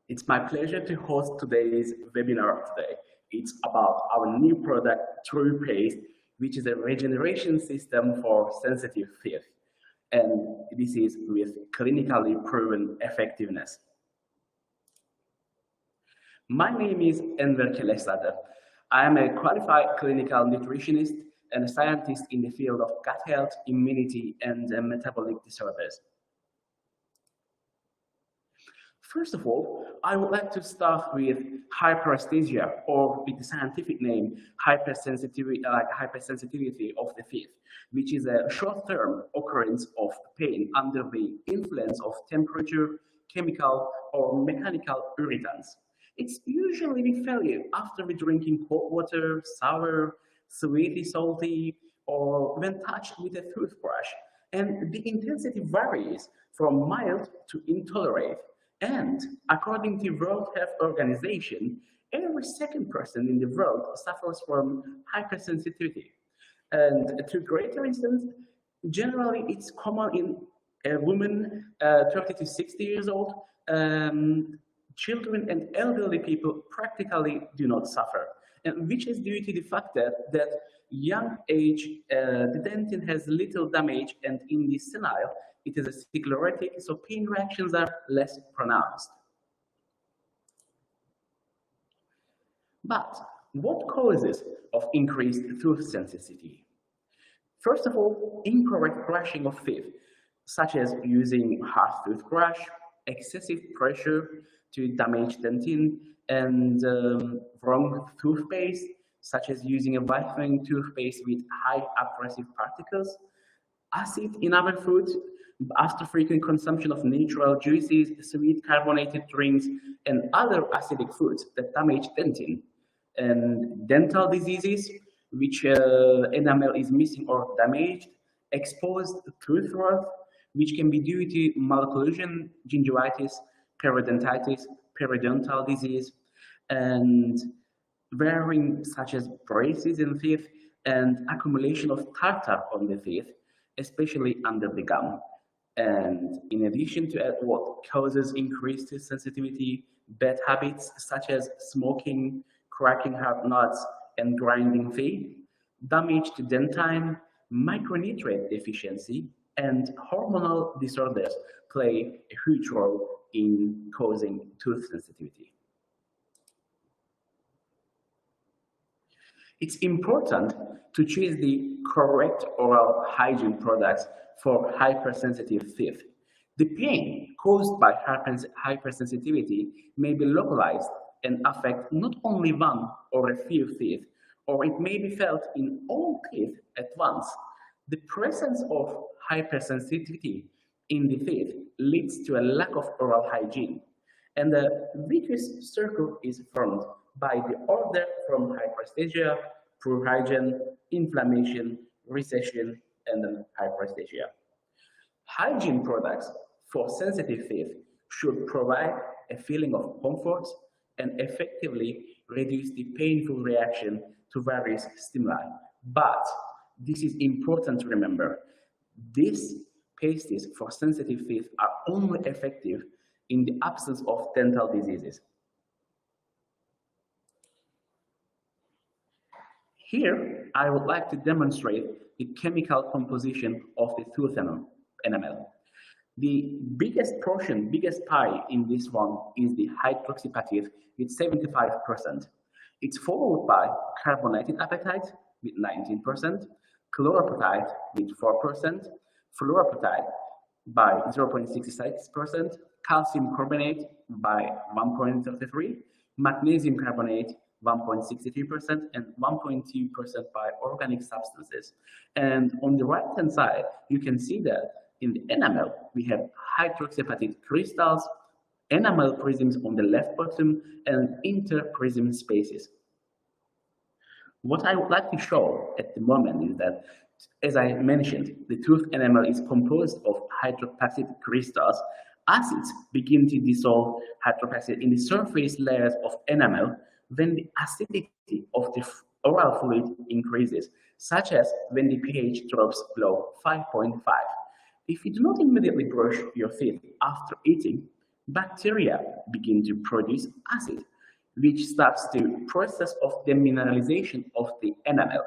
It's my pleasure to host today's webinar today. It's about our new product, Toothpaste, which is a regeneration system for sensitive teeth. And this is with clinically proven effectiveness. My name is enriched. I am a qualified clinical nutritionist and a scientist in the field of gut health, immunity, and metabolic disorders. First of all, I would like to start with hyperesthesia, or with the scientific name, hypersensitivity of the teeth, which is a short-term occurrence of pain under the influence of temperature, chemical, or mechanical irritants. It's usually felt after drinking cold water, sour, sweety, salty, or when touched with a toothbrush. And the intensity varies from mild to intolerant. And according to World Health Organization, every second person in the world suffers from hypersensitivity. And to greater extent, generally it's common in a woman 30 to 60 years old. Children and elderly people practically do not suffer, and which is due to the fact that young age, the dentin has little damage, and in the senile, it is a sclerotic, so pain reactions are less pronounced. But what causes of increased tooth sensitivity? First of all, incorrect brushing of teeth, such as using hard toothbrush, excessive pressure to damage dentin, and wrong toothpaste, such as using a whitening toothpaste with high abrasive particles, acid in our food, after frequent consumption of natural juices, sweet carbonated drinks, and other acidic foods that damage dentin, and dental diseases, which enamel is missing or damaged, exposed tooth rot, which can be due to malocclusion, gingivitis, periodontitis, periodontal disease, and wearing such as braces in teeth, and accumulation of tartar on the teeth, especially under the gum. And in addition to what causes increased sensitivity, bad habits such as smoking, cracking hard nuts, and grinding teeth, damage to dentine, micronutrient deficiency, and hormonal disorders play a huge role in causing tooth sensitivity. It's important to choose the correct oral hygiene products for hypersensitive teeth. The pain caused by hypersensitivity may be localized and affect not only one or a few teeth, or it may be felt in all teeth at once. The presence of hypersensitivity in the teeth leads to a lack of oral hygiene, and a vicious circle is formed by the order from hyperesthesia, poor hygiene, inflammation, recession, and then hyperesthesia. Hygiene products for sensitive teeth should provide a feeling of comfort and effectively reduce the painful reaction to various stimuli. But this is important to remember. These pastes for sensitive teeth are only effective in the absence of dental diseases. Here, I would like to demonstrate the chemical composition of the tooth enamel. The biggest portion, biggest pie in this one is the hydroxyapatite with 75%. It's followed by carbonated apatite with 19%, chloropatite with 4%, fluorapatite by 0.66%, calcium carbonate by 1.33%, magnesium carbonate 1.63%, and 1.2% by organic substances. And on the right hand side, you can see that in the enamel, we have hydroxyapatite crystals, enamel prisms on the left bottom, and interprism spaces. What I would like to show at the moment is that, as I mentioned, the tooth enamel is composed of hydroxyapatite crystals. Acids begin to dissolve hydroxyapatite in the surface layers of enamel when the acidity of the oral fluid increases, such as when the pH drops below 5.5. If you do not immediately brush your teeth after eating, bacteria begin to produce acid, which starts the process of demineralization of the enamel.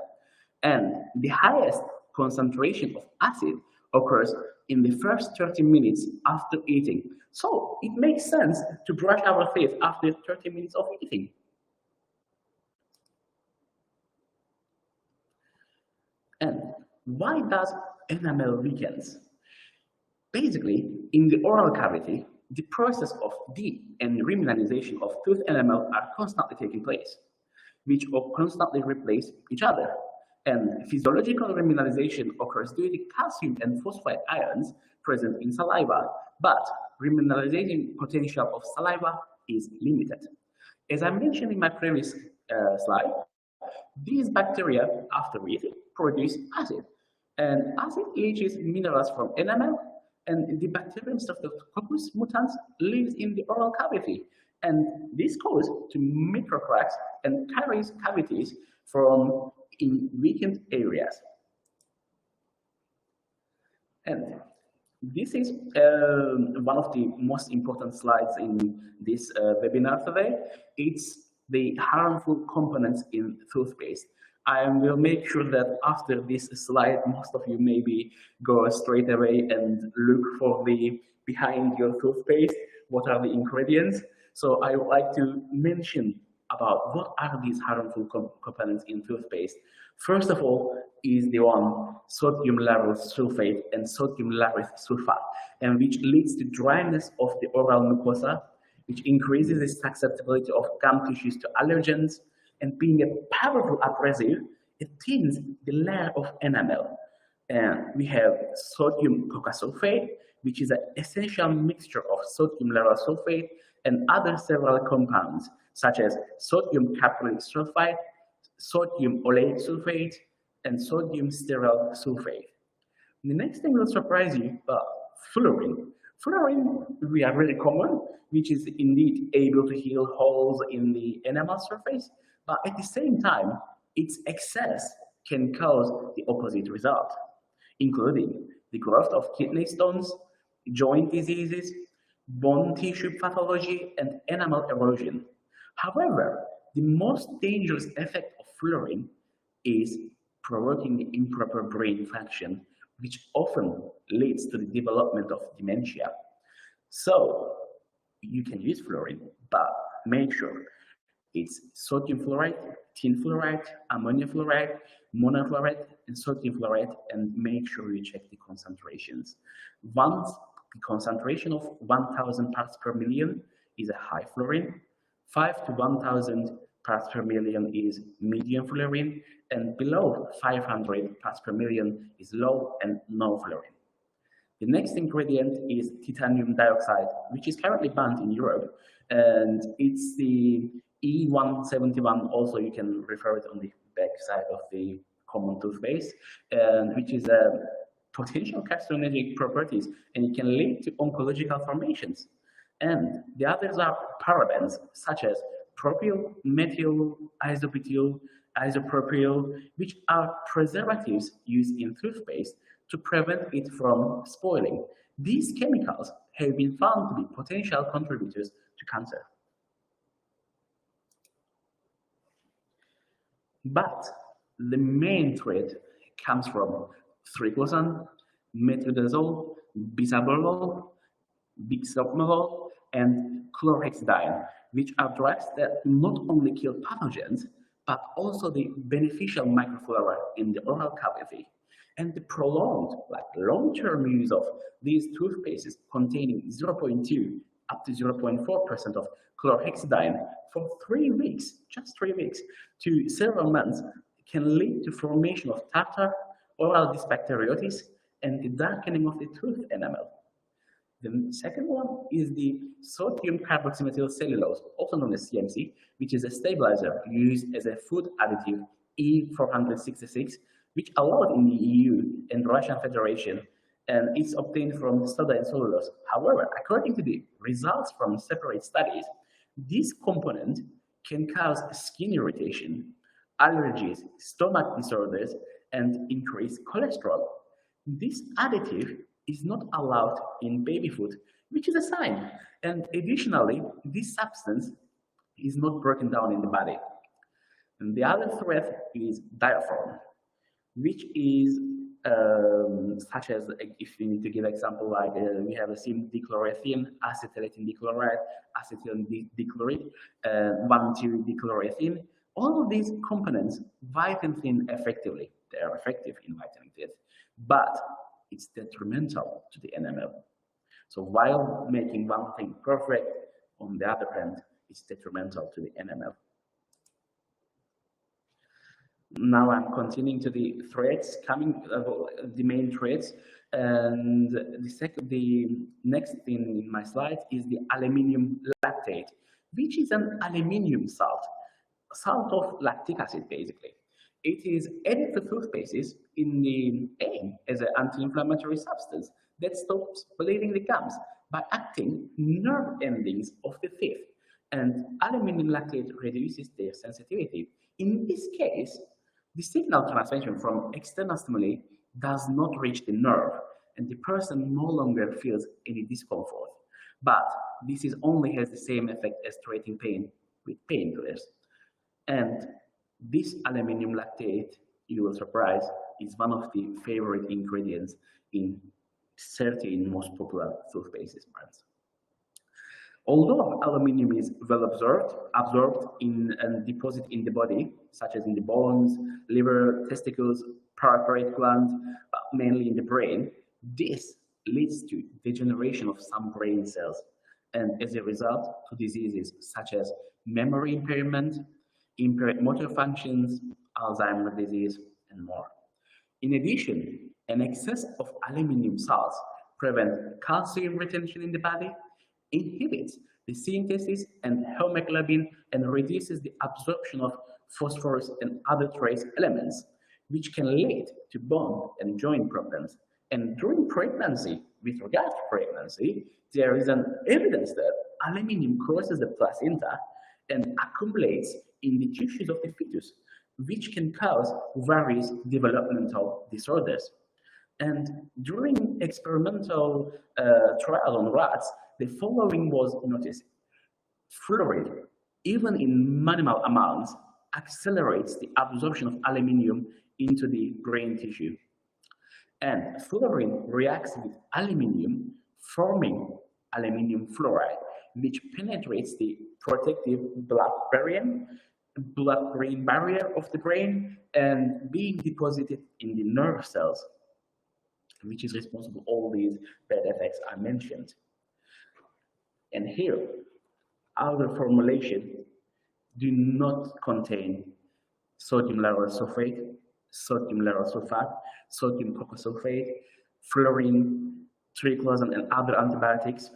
And the highest concentration of acid occurs in the first 30 minutes after eating. So it makes sense to brush our teeth after 30 minutes of eating. And why does enamel weakens? Basically, in the oral cavity, the process of de- and remineralization of tooth enamel are constantly taking place, which constantly replace each other. And physiological remineralization occurs due to calcium and phosphate ions present in saliva, but remineralization potential of saliva is limited. As I mentioned in my previous slide, these bacteria, after eating, produce acid, and acid leaches minerals from enamel, and the bacterium Streptococcus mutans lives in the oral cavity, and this goes to microcracks and carries cavities from in weakened areas. And this is one of the most important slides in this webinar today. It's the harmful components in toothpaste. I will make sure that after this slide, most of you maybe go straight away and look for the behind your toothpaste, what are the ingredients. So I would like to mention about what are these harmful components in toothpaste. First of all is the one sodium lauryl sulfate and sodium lauryl sulfate, and which leads to dryness of the oral mucosa, which increases the susceptibility of gum tissues to allergens, and being a powerful abrasive, it thins the layer of enamel. And we have sodium cocasulfate, which is an essential mixture of sodium lauryl sulfate and other several compounds, such as sodium caprylic sulfide, sodium oleic sulfate, and sodium stearyl sulfate. The next thing will surprise you, fluorine. Fluorine, we are really common, which is indeed able to heal holes in the enamel surface, but at the same time, its excess can cause the opposite result, including the growth of kidney stones, joint diseases, bone tissue pathology, and enamel erosion. However, the most dangerous effect of fluorine is provoking the improper brain function, which often leads to the development of dementia. So you can use fluorine, but make sure it's sodium fluoride, tin fluoride, ammonia fluoride, monofluoride, and sodium fluoride, and make sure you check the concentrations. Once the concentration of 1000 parts per million is a high fluorine, 5 to 1000 parts per million is medium fluorine, and below 500 parts per million is low and no fluorine. The next ingredient is titanium dioxide, which is currently banned in Europe, and it's the E171. Also, you can refer it on the back side of the common toothpaste, and which is a potential carcinogenic properties, and it can lead to oncological formations. And the others are parabens, such as propyl, methyl, isobutyl, isopropyl, which are preservatives used in toothpaste to prevent it from spoiling. These chemicals have been found to be potential contributors to cancer. But the main threat comes from triclosan, metronidazole, bisabolol, bixopmolol, and chlorhexidine, which are drugs that not only kill pathogens, but also the beneficial microflora in the oral cavity. And the prolonged, long-term use of these toothpastes containing 0.2 up to 0.4% of chlorhexidine for 3 weeks, just 3 weeks, to several months, can lead to formation of tartar, oral dysbacteriosis, and the darkening of the tooth enamel. The second one is the sodium carboxymethyl cellulose, also known as CMC, which is a stabilizer used as a food additive E466, which allowed in the EU and Russian Federation, and it's obtained from soda and cellulose. However, according to the results from separate studies, this component can cause skin irritation, allergies, stomach disorders, and increased cholesterol. This additive is not allowed in baby food, which is a sign. And additionally, this substance is not broken down in the body. And the other threat is diaphragm, which is such as, if you need to give example, like we have a dichloroethane, acetylethane dichloride, acetylene dichloride, 1,2-dichloroethane. All of these components whiten thin effectively. They are effective in whitening teeth, but it's detrimental to the enamel. So while making one thing perfect, on the other hand, it's detrimental to the enamel. Now I'm continuing to the threats, the main threats, and the next thing in my slide is the aluminium lactate, which is an aluminium salt of lactic acid basically. It is added to toothpastes in the aim as an anti-inflammatory substance that stops bleeding the gums by acting nerve endings of the teeth, and aluminium lactate reduces their sensitivity. In this case, the signal transmission from external stimuli does not reach the nerve, and the person no longer feels any discomfort. But this only has the same effect as treating pain with painkillers. And this aluminium lactate, you will surprise, is one of the favorite ingredients in certain most popular toothpaste brands. Although aluminium is well absorbed in and deposited in the body, such as in the bones, liver, testicles, parotid gland, but mainly in the brain, this leads to degeneration of some brain cells, and as a result to diseases such as memory impairment, impaired motor functions, Alzheimer's disease, and more. In addition, an excess of aluminium salts prevents calcium retention in the body, inhibits the synthesis and hemoglobin, and reduces the absorption of phosphorus and other trace elements, which can lead to bone and joint problems. And during pregnancy, with regard to pregnancy, there is an evidence that aluminium crosses the placenta and accumulates in the tissues of the fetus, which can cause various developmental disorders. And during experimental trial on rats, the following was noticed. Fluoride, even in minimal amounts, accelerates the absorption of aluminium into the brain tissue. And fluorine reacts with aluminium, forming aluminium fluoride, which penetrates the protective blood-brain barrier of the brain and being deposited in the nerve cells, which is responsible for all these bad effects I mentioned. And here, our formulation do not contain sodium lauryl sulfate, sodium lauryl sulfate, sodium cocosulfate, fluorine, triclosan and other antibiotics,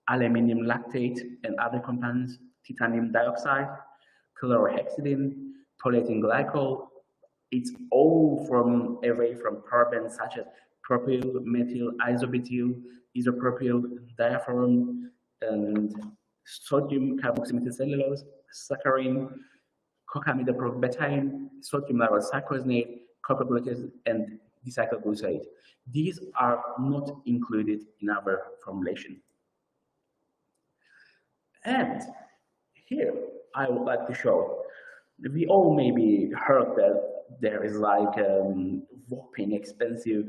aluminium lactate and other compounds, titanium dioxide, chlorhexidine, polyethylene glycol. It's all away from parabens such as propyl, methyl, isobutyl, isopropyl, diaphragm, and sodium carboxymethylcellulose, saccharin, cocamidopropbetaine, sodium lauryl cyclosinate, copper glucose, and dicycloglucose. These are not included in our formulation. And here I would like to show, we all maybe heard that there is like whopping expensive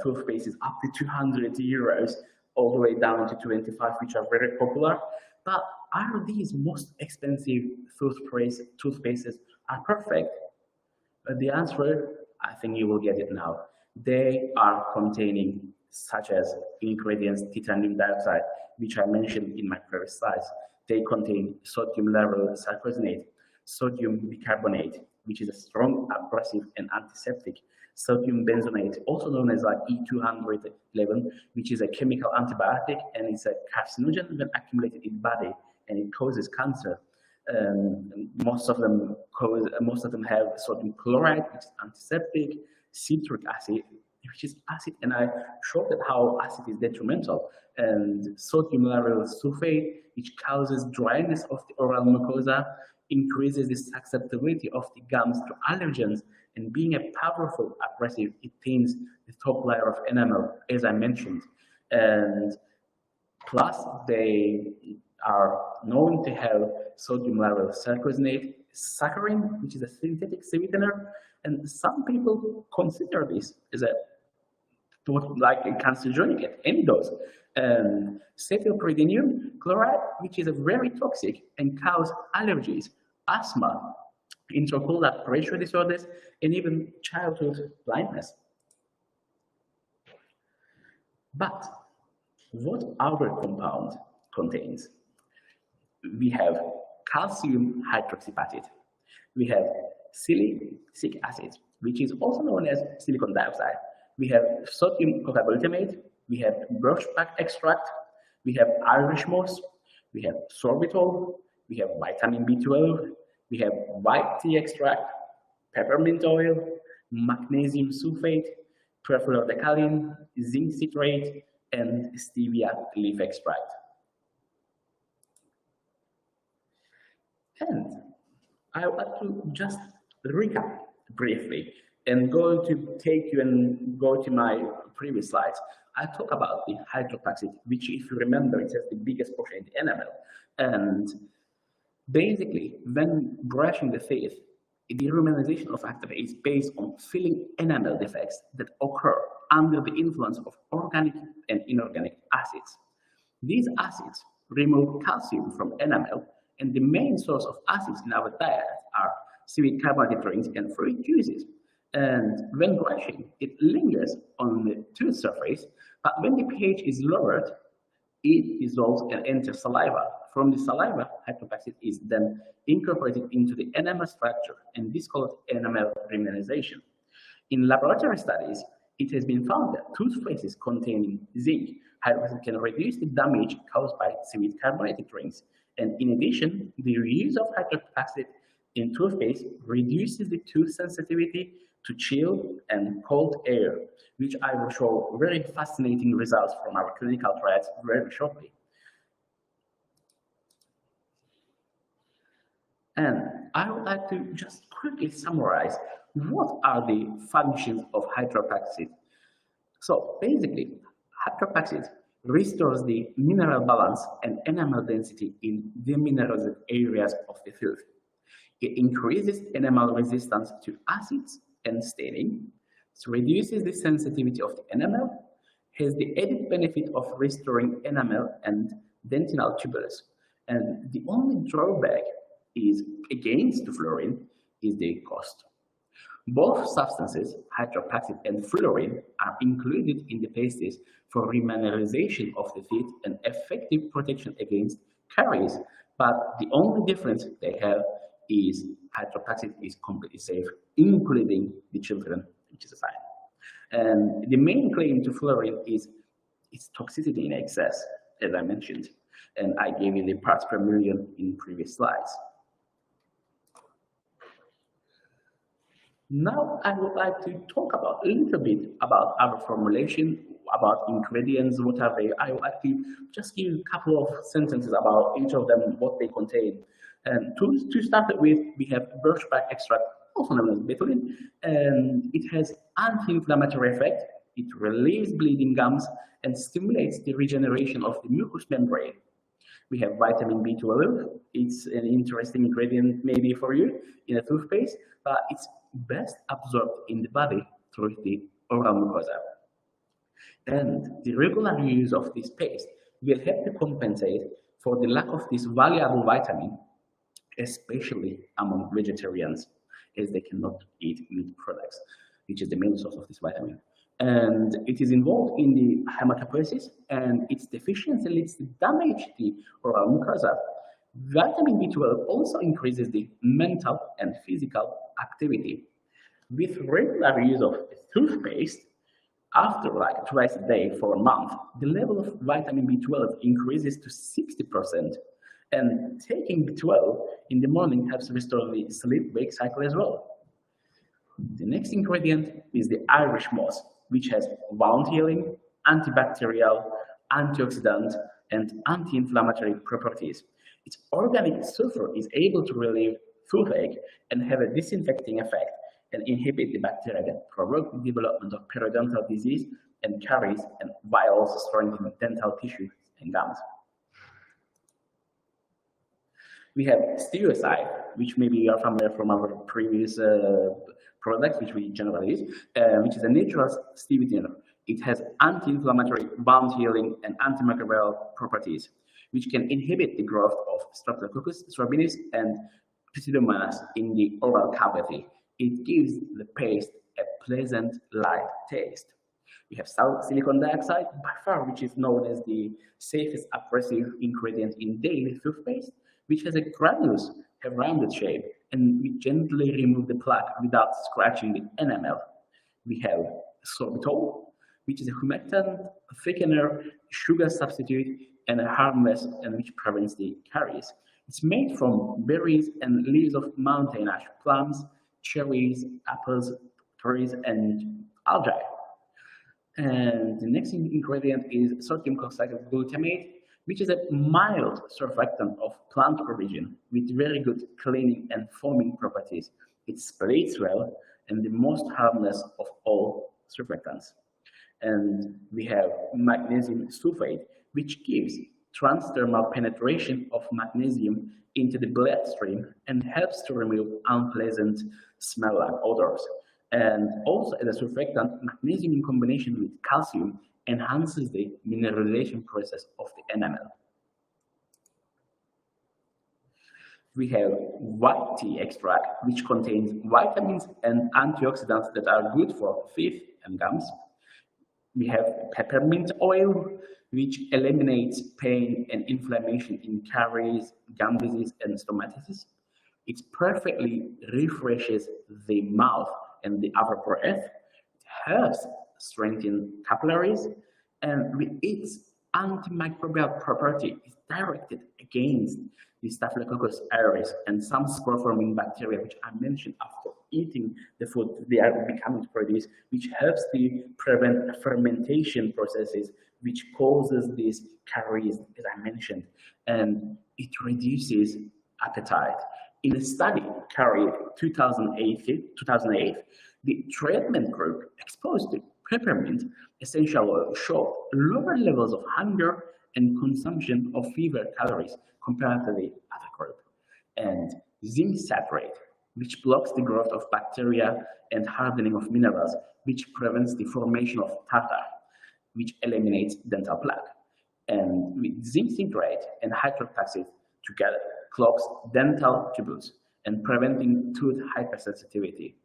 toothpastes up to 200 euros all the way down to 25, which are very popular. But are these most expensive toothpastes are perfect? The answer, I think you will get it now. They are containing such as ingredients titanium dioxide, which I mentioned in my previous slides. They contain sodium lauryl cyclosinate, sodium bicarbonate, which is a strong abrasive and antiseptic, sodium benzoate, also known as like E211, which is a chemical antibiotic and it's a carcinogen when accumulated in the body and it causes cancer. Most of them have sodium chloride, which is antiseptic, citric acid, which is acid, and I showed that how acid is detrimental, and sodium lauryl sulfate, which causes dryness of the oral mucosa, increases the susceptibility of the gums to allergens, and being a powerful abrasive, it thins the top layer of enamel, as I mentioned. And plus, they are known to have sodium lauryl sarcosinate saccharin, which is a synthetic sweetener, and some people consider this as a like a cancerogenic at any dose. And cetylpridinium chloride, which is a very toxic and cause allergies, asthma, intraocular pressure disorders, and even childhood blindness. But what other compound contains? We have calcium hydroxyapatite. We have silicic acid, which is also known as silicon dioxide. We have sodium cocaglutamate. We have birchbark extract. We have Irish moss. We have sorbitol. We have vitamin B12. We have white tea extract, peppermint oil, magnesium sulfate, perfluorocalin, zinc citrate, and stevia leaf extract. And I would like to just recap briefly and going to take you and go to my previous slides. I talk about the hydroxyapatite, which, if you remember, it has the biggest portion in the enamel. And basically, when brushing the teeth, the remineralization of active is based on filling enamel defects that occur under the influence of organic and inorganic acids. These acids remove calcium from enamel, and the main source of acids in our diet are sweet carbonated drinks and fruit juices. And when brushing, it lingers on the tooth surface, but when the pH is lowered, it dissolves and enters saliva. From the saliva, hydroxyapatite is then incorporated into the enamel structure, and this is called enamel remineralization. In laboratory studies, it has been found that toothpastes containing zinc hydroxyapatite can reduce the damage caused by sweet carbonated drinks. And in addition, the use of hydroxyapatite in toothpaste reduces the tooth sensitivity to chill and cold air, which I will show very fascinating results from our clinical trials very shortly. And I would like to just quickly summarize what are the functions of hydroxyapatite. So basically, hydroxyapatite restores the mineral balance and enamel density in demineralized areas of the tooth. It increases enamel resistance to acids and staining, so reduces the sensitivity of the enamel, has the added benefit of restoring enamel and dentinal tubules. And the only drawback is against the fluorine is the cost. Both substances, hydroxyapatite and fluorine, are included in the pastes for remineralization of the teeth and effective protection against caries. But the only difference they have is hydroxyapatite is completely safe, including the children, which is a sign. And the main claim to fluorine is its toxicity in excess, as I mentioned. And I gave you the parts per million in previous slides. Now I would like to talk about a little bit about our formulation, about ingredients, what are they. I would like to just give a couple of sentences about each of them, what they contain. And to start with, we have birchbark extract, also known as betulin, and it has anti-inflammatory effect. It relieves bleeding gums and stimulates the regeneration of the mucous membrane. We have vitamin B12. It's an interesting ingredient maybe for you in a toothpaste, but it's best absorbed in the body through the oral mucosa. And the regular use of this paste will help to compensate for the lack of this valuable vitamin, especially among vegetarians, as they cannot eat meat products, which is the main source of this vitamin. And it is involved in the hematopoiesis, and its deficiency leads to damage the oral mucosa. Vitamin B12 also increases the mental and physical activity. With regular use of toothpaste, after like twice a day for a month, the level of vitamin B12 increases to 60%. And taking B12 in the morning helps restore the sleep-wake cycle as well. The next ingredient is the Irish moss, which has wound healing, antibacterial, antioxidant, and anti-inflammatory properties. Its organic sulfur is able to relieve toothache and have a disinfecting effect and inhibit the bacteria that provoke the development of periodontal disease and caries, and while also strengthening dental tissue and gums. We have stereocide, which maybe you are familiar from our previous products, which we generally use, which is a natural stevia thinner. It has anti-inflammatory, wound healing, and antimicrobial properties, which can inhibit the growth of Streptococcus sorbinis and Pseudomonas in the oral cavity. It gives the paste a pleasant, light taste. We have silicon dioxide, by far, which is known as the safest abrasive ingredient in daily toothpaste, which has a granulous, a rounded shape, and we gently remove the plaque without scratching the enamel. We have sorbitol, which is a humectant, thickener, sugar substitute, and a harmless, and which prevents the caries. It's made from berries and leaves of mountain ash, plums, cherries, apples, berries, and algae. And the next ingredient is sodium glutamate, which is a mild surfactant of plant origin with very good cleaning and foaming properties. It splits well and the most harmless of all surfactants. And we have magnesium sulfate, which gives transdermal penetration of magnesium into the bloodstream and helps to remove unpleasant smell-like odors. And also as a surfactant, magnesium in combination with calcium enhances the mineralization process of the enamel. We have white tea extract, which contains vitamins and antioxidants that are good for teeth and gums. We have peppermint oil, which eliminates pain and inflammation in caries, gum disease, and stomatitis. It perfectly refreshes the mouth and the upper breath. It helps strengthen capillaries, and with its antimicrobial property is directed against the Staphylococcus aureus and some spore-forming bacteria, which I mentioned after eating the food they are becoming produced, which helps to prevent fermentation processes, which causes these caries, as I mentioned, and it reduces appetite. In a study carried 2008, the treatment group exposed to peppermint essential oil showed lower levels of hunger and consumption of fewer calories compared to the other group. And zinc citrate, which blocks the growth of bacteria and hardening of minerals, which prevents the formation of tartar, which eliminates dental plaque. And with zinc citrate and hydroxyapatite together, clogs dental tubules and preventing tooth hypersensitivity.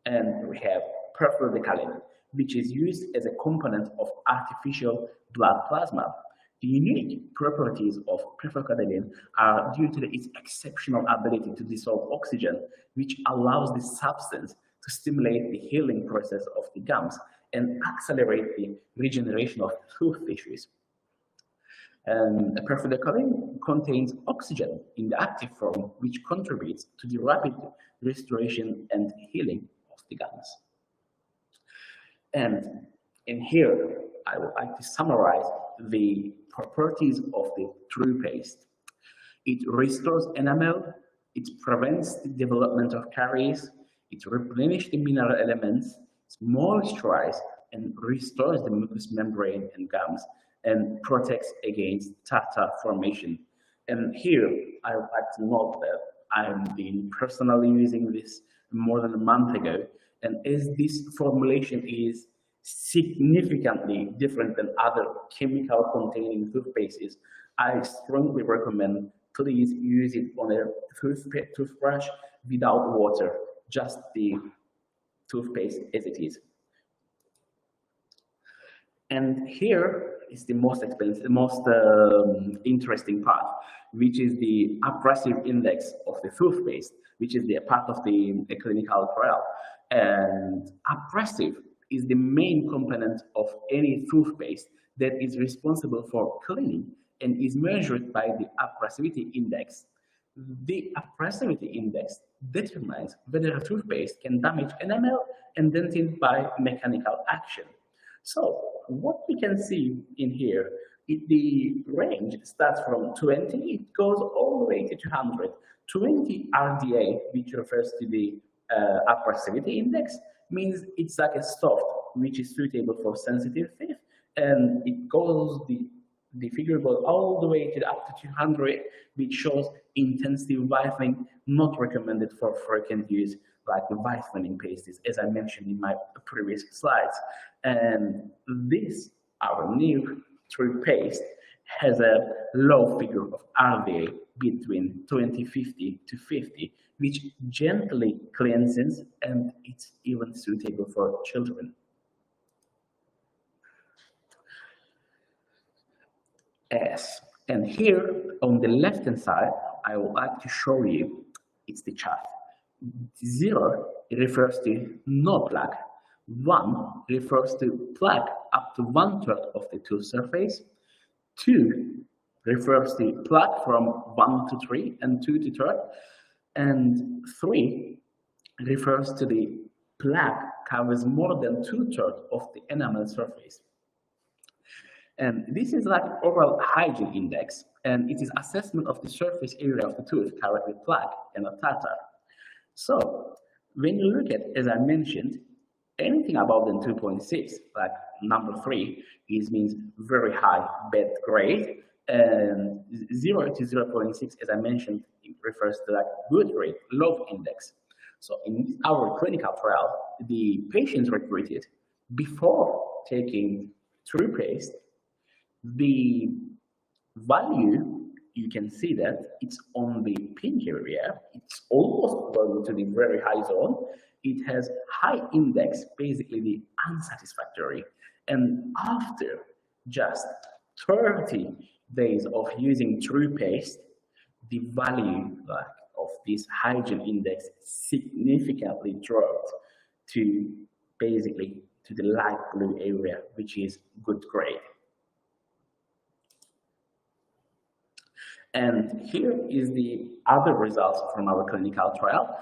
And we have perfluoroalkyl, which is used as a component of artificial blood plasma. The unique properties of perfluoroalkyl are due to its exceptional ability to dissolve oxygen, which allows the substance to stimulate the healing process of the gums and accelerate the regeneration of tooth tissues. And perfluoroalkyl contains oxygen in the active form, which contributes to the rapid restoration and healing of the gums. And in here, I would like to summarize the properties of the toothpaste. It restores enamel, it prevents the development of caries, it replenishes the mineral elements, it moisturizes and restores the mucous membrane and gums, and protects against tartar formation. And here, I would like to note that I've been personally using this more than a month ago, and as this formulation is significantly different than other chemical-containing toothpastes, I strongly recommend please use it on a toothbrush without water, just the toothpaste as it is. And here is the most expensive, the most interesting part, which is the abrasive index of the toothpaste, which is the part of the clinical trial. And abrasive is the main component of any toothpaste that is responsible for cleaning and is measured by the abrasivity index. The abrasivity index determines whether a toothpaste can damage enamel and dentin by mechanical action. So what we can see in here, the range starts from 20, it goes all the way to 200. 20 RDA, which refers to the abrasivity index, means it's like a soft, which is suitable for sensitive teeth, and it goes the figure goes all the way to up to 200, which shows intensive whitening not recommended for frequent use, like the whitening pastes, as I mentioned in my previous slides. And this, our new toothpaste, has a low figure of RDA between 2050 to 50, which gently cleanses, and it's even suitable for children. Yes, and here on the left hand side, I would like to show you, it's the chart. 0 refers to no plaque, 1 refers to plaque up to 1/3 of the tooth surface, 2 refers to plaque from 1 to 3 and 2 to 3, and 3 refers to the plaque covers more than 2/3 of the enamel surface. And this is like oral hygiene index, and it is assessment of the surface area of the tooth covered with plaque and a tartar. So when you look at, as I mentioned, anything above than 2.6, like number 3, is means very high bad grade, and 0 to 0.6, as I mentioned, it refers to like good grade, low index. So in our clinical trial, the patients recruited before taking toothpaste, the value, you can see that it's on the pink area, it's almost going to the very high zone. It has high index, basically the unsatisfactory, and after just 30 days of using toothpaste, the value of this hygiene index significantly dropped to basically to the light blue area, which is good grade. And here is the other results from our clinical trial.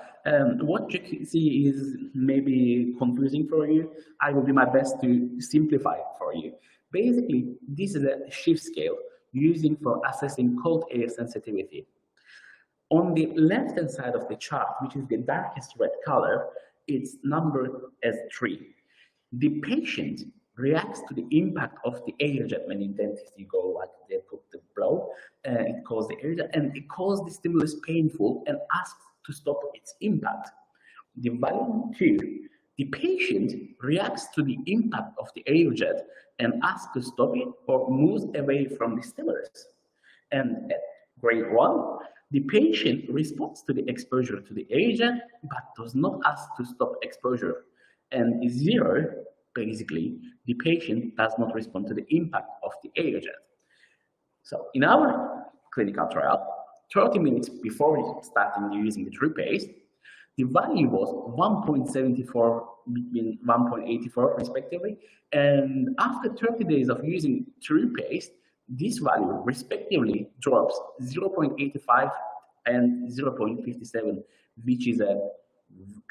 What you can see is maybe confusing for you. I will do my best to simplify it for you. Basically, this is a shift scale using for assessing cold air sensitivity. On the left-hand side of the chart, which is the darkest red color, it's numbered as 3. The patient reacts to the impact of the air jet when in dentist you go like they put the blow, it causes the air jet, and it causes the stimulus painful and asks to stop its impact. The value 2, the patient reacts to the impact of the air jet and asks to stop it or moves away from the stimulus. And at grade 1, the patient responds to the exposure to the air jet but does not ask to stop exposure. And 0, basically, the patient does not respond to the impact of the air jet. So in our clinical trial, 30 minutes before starting using the toothpaste, the value was 1.74 between 1.84 respectively, and after 30 days of using toothpaste, this value respectively drops 0.85 and 0.57, which is a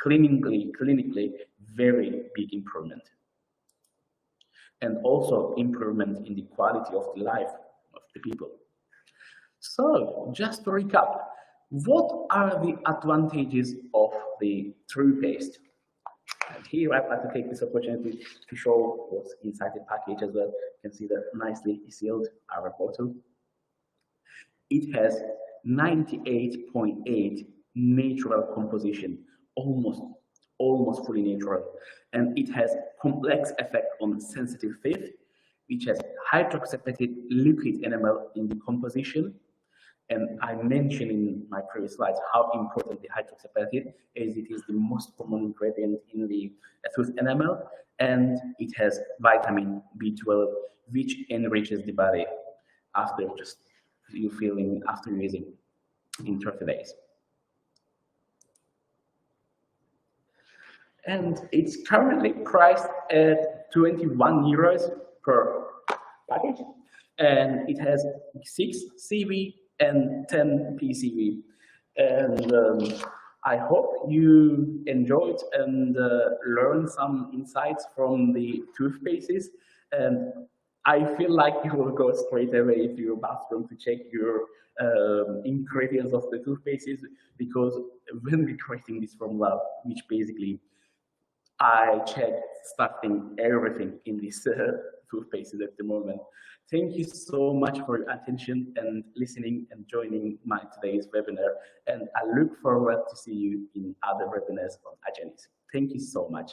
clinically very big improvement. And also improvement in the quality of the life of the people. So just to recap, what are the advantages of the toothpaste? And here I'd like to take this opportunity to show what's inside the package as well. You can see that nicely sealed our bottle. It has 98.8 natural composition, almost fully natural, and it has complex effect on sensitive teeth, which has hydroxyapatite liquid enamel in the composition. And I mentioned in my previous slides how important the hydroxyapatite is. It is the most common ingredient in the tooth enamel, and it has vitamin B12, which enriches the body after just after using in 30 days. And it's currently priced at 21 euros per package, and it has 6 CV and 10 PCV. And I hope you enjoyed and learned some insights from the toothpastes. And I feel like you will go straight away to your bathroom to check your ingredients of the toothpastes, because when we're creating this formula, which basically I check starting everything in this toothpaste at the moment. Thank you so much for your attention and listening and joining my today's webinar. And I look forward to see you in other webinars on AGENYZ. Thank you so much.